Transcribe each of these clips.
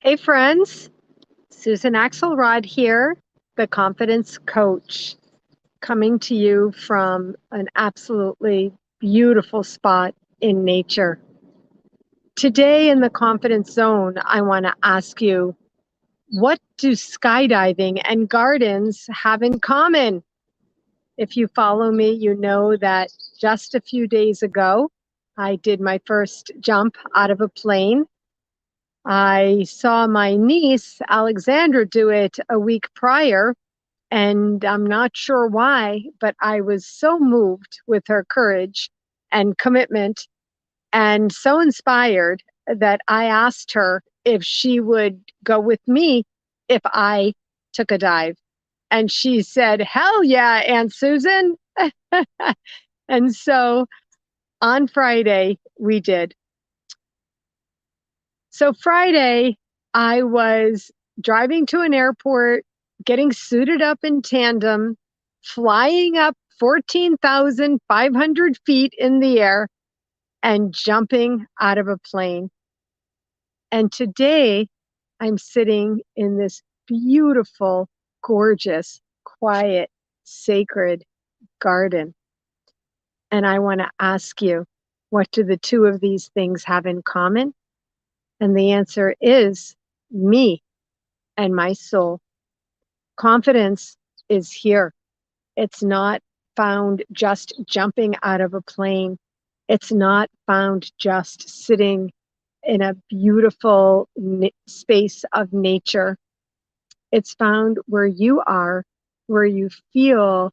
Hey friends, Susan Axelrod here, the confidence coach, coming to you from an absolutely beautiful spot in nature. Today in the confidence zone, I want to ask you, what do skydiving and gardens have in common? If you follow me, you know that just a few days ago, I did my first jump out of a plane. I saw my niece, Alexandra, do it a week prior, and I'm not sure why, but I was so moved with her courage and commitment and so inspired that I asked her if she would go with me if I took a dive. And she said, "Hell yeah, Aunt Susan." And so on Friday, we did. So Friday, I was driving to an airport, getting suited up in tandem, flying up 14,500 feet in the air and jumping out of a plane. And today I'm sitting in this beautiful, gorgeous, quiet, sacred garden. And I want to ask you, what do the two of these things have in common? And the answer is me and my soul. Confidence is here. It's not found just jumping out of a plane. It's not found just sitting in a beautiful space of nature. It's found where you are, where you feel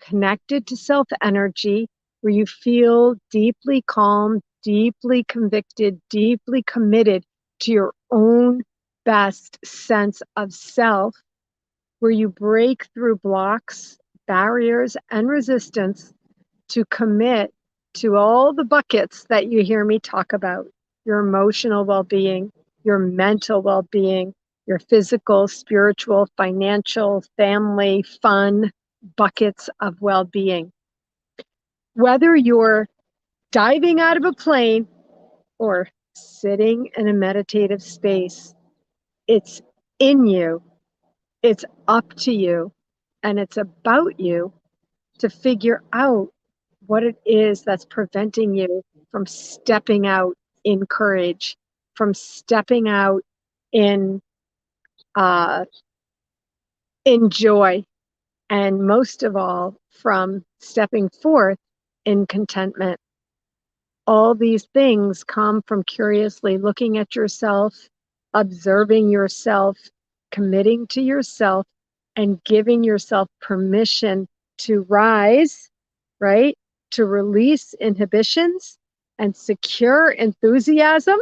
connected to self energy, where you feel deeply calm, deeply convicted, deeply committed to your own best sense of self, where you break through blocks, barriers, and resistance to commit to all the buckets that you hear me talk about: your emotional well being, your mental well being, your physical, spiritual, financial, family, fun buckets of well being. Whether you're diving out of a plane or sitting in a meditative space, it's in you, it's up to you, and it's about you to figure out what it is that's preventing you from stepping out in courage, from stepping out in uh, in joy, and most of all, from stepping forth in contentment. All these things come from curiously looking at yourself, observing yourself, committing to yourself, and giving yourself permission to rise, right? To release inhibitions and secure enthusiasm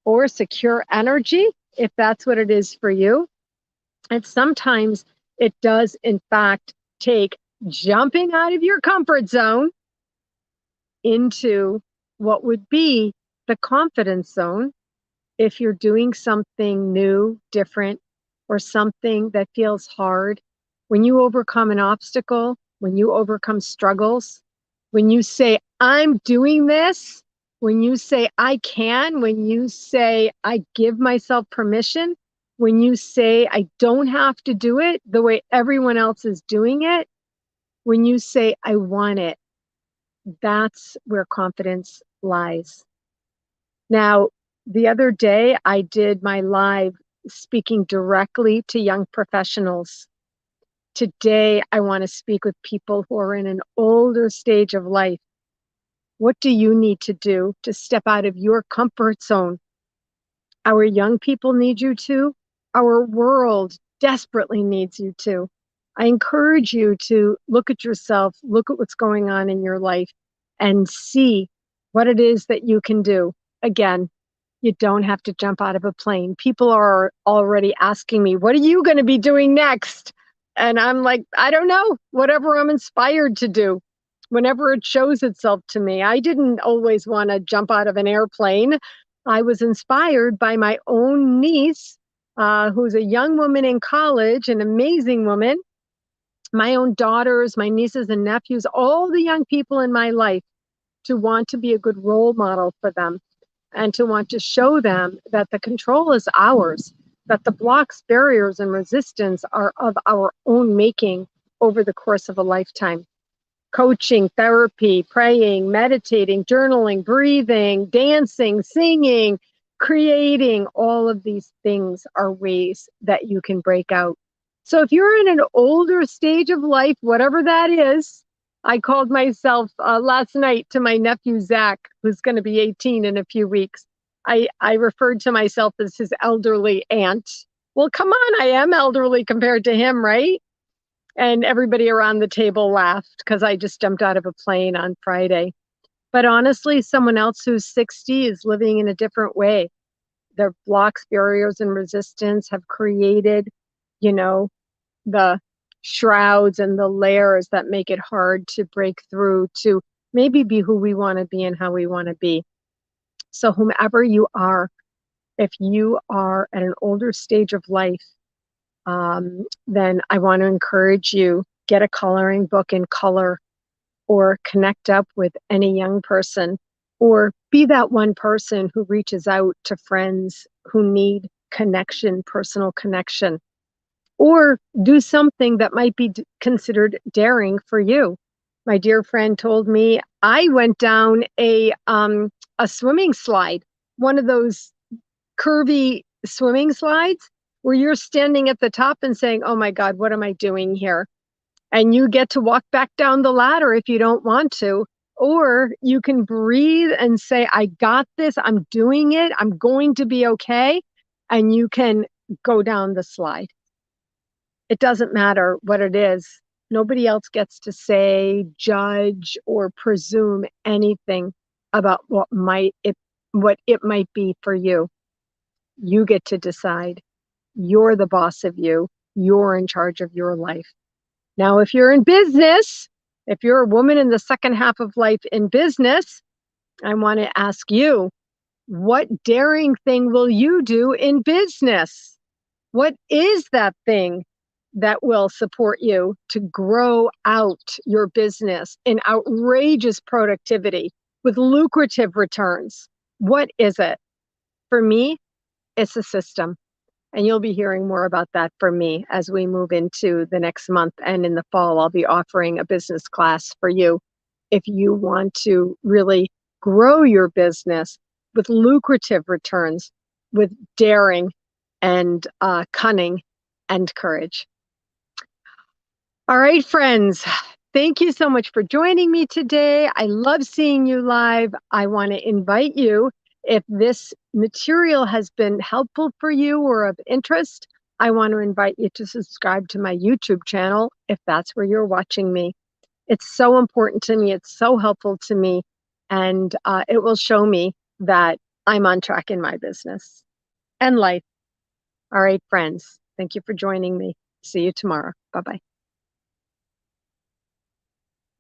or secure energy, if that's what it is for you. And sometimes it does, in fact, take jumping out of your comfort zone into what would be the confidence zone if you're doing something new, different, or something that feels hard. When you overcome an obstacle, when you overcome struggles, when you say, "I'm doing this," when you say, "I can," when you say, "I give myself permission," when you say, "I don't have to do it the way everyone else is doing it," when you say, "I want it," that's where confidence lies. Now, the other day, I did my live speaking directly to young professionals. Today, I want to speak with people who are in an older stage of life. What do you need to do to step out of your comfort zone? Our young people need you to. Our world desperately needs you to. I encourage you to look at yourself, look at what's going on in your life, and see what it is that you can do. Again, you don't have to jump out of a plane. People are already asking me, "What are you going to be doing next?" And I'm like, I don't know, whatever I'm inspired to do, whenever it shows itself to me. I didn't always want to jump out of an airplane. I was inspired by my own niece, who's a young woman in college, an amazing woman, my own daughters, my nieces and nephews, all the young people in my life, to want to be a good role model for them and to want to show them that the control is ours. that the blocks, barriers, and resistance are of our own making over the course of a lifetime. Coaching, therapy, praying, meditating, journaling, breathing, dancing, singing, creating, all of these things are ways that you can break out. So if you're in an older stage of life, whatever that is, I called myself last night to my nephew, Zach, who's going to be 18 in a few weeks. I referred to myself as his elderly aunt. Well, come on, I am elderly compared to him, right? And everybody around the table laughed because I just jumped out of a plane on Friday. But honestly, someone else who's 60 is living in a different way. Their blocks, barriers, and resistance have created, you know, the shrouds and the layers that make it hard to break through to maybe be who we want to be and how we want to be. So whomever you are, if you are at an older stage of life, then I want to encourage you, get a coloring book in color, or connect up with any young person, or be that one person who reaches out to friends who need connection, personal connection, or do something that might be considered daring for you. My dear friend told me I went down a swimming slide, one of those curvy swimming slides where you're standing at the top and saying, "Oh my God, what am I doing here?" And you get to walk back down the ladder if you don't want to, or you can breathe and say, "I got this, I'm doing it, I'm going to be okay." And you can go down the slide. It doesn't matter what it is. Nobody else gets to say, judge, or presume anything about what it might be for you. You get to decide. You're the boss of you. You're in charge of your life. Now, if you're in business, if you're a woman in the second half of life in business, I want to ask you, what daring thing will you do in business? What is that thing that will support you to grow out your business in outrageous productivity with lucrative returns? What is it? For me, it's a system. And you'll be hearing more about that from me as we move into the next month. And in the fall, I'll be offering a business class for you if you want to really grow your business with lucrative returns, with daring and cunning and courage. All right, friends. Thank you so much for joining me today. I love seeing you live. I want to invite you, if this material has been helpful for you or of interest, I want to invite you to subscribe to my YouTube channel if that's where you're watching me. It's so important to me. It's so helpful to me. And it will show me that I'm on track in my business and life. All right, friends. Thank you for joining me. See you tomorrow. Bye-bye.